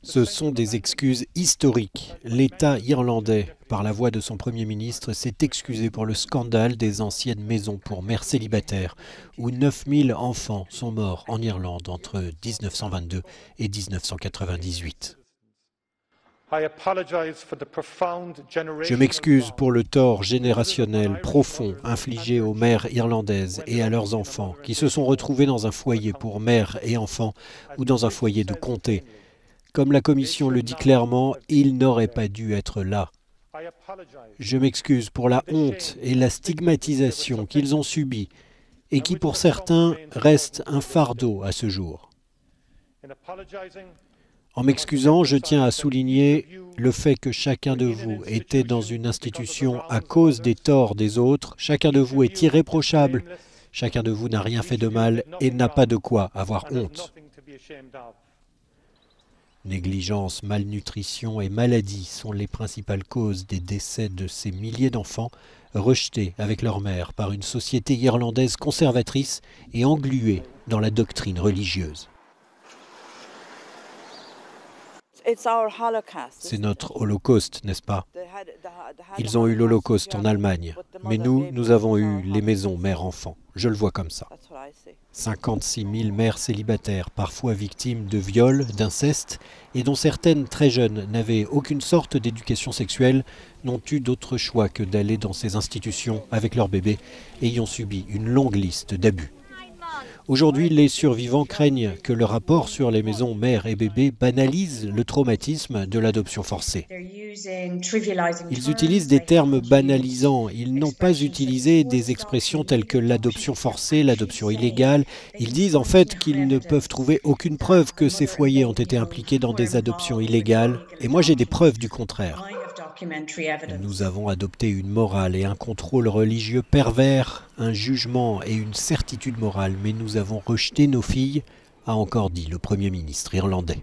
Ce sont des excuses historiques. L'État irlandais, par la voix de son Premier ministre, s'est excusé pour le scandale des anciennes maisons pour mères célibataires, où 9000 enfants sont morts en Irlande entre 1922 et 1998. Je m'excuse pour le tort générationnel profond infligé aux mères irlandaises et à leurs enfants qui se sont retrouvés dans un foyer pour mères et enfants ou dans un foyer de comté. Comme la Commission le dit clairement, ils n'auraient pas dû être là. Je m'excuse pour la honte et la stigmatisation qu'ils ont subies et qui, pour certains, restent un fardeau à ce jour. En m'excusant, je tiens à souligner le fait que chacun de vous était dans une institution à cause des torts des autres. Chacun de vous est irréprochable. Chacun de vous n'a rien fait de mal et n'a pas de quoi avoir honte. Négligence, malnutrition et maladie sont les principales causes des décès de ces milliers d'enfants rejetés avec leur mère par une société irlandaise conservatrice et engluée dans la doctrine religieuse. C'est notre holocauste, n'est-ce pas? Ils ont eu l'holocauste en Allemagne, mais nous avons eu les maisons mère-enfant. Je le vois comme ça. 56 000 mères célibataires, parfois victimes de viols, d'inceste, et dont certaines très jeunes n'avaient aucune sorte d'éducation sexuelle, n'ont eu d'autre choix que d'aller dans ces institutions avec leurs bébés, ayant subi une longue liste d'abus. Aujourd'hui, les survivants craignent que le rapport sur les maisons mères et bébés banalise le traumatisme de l'adoption forcée. Ils utilisent des termes banalisants. Ils n'ont pas utilisé des expressions telles que l'adoption forcée, l'adoption illégale. Ils disent en fait qu'ils ne peuvent trouver aucune preuve que ces foyers ont été impliqués dans des adoptions illégales. Et moi, j'ai des preuves du contraire. Nous avons adopté une morale et un contrôle religieux pervers, un jugement et une certitude morale, mais nous avons rejeté nos filles, a encore dit le Premier ministre irlandais.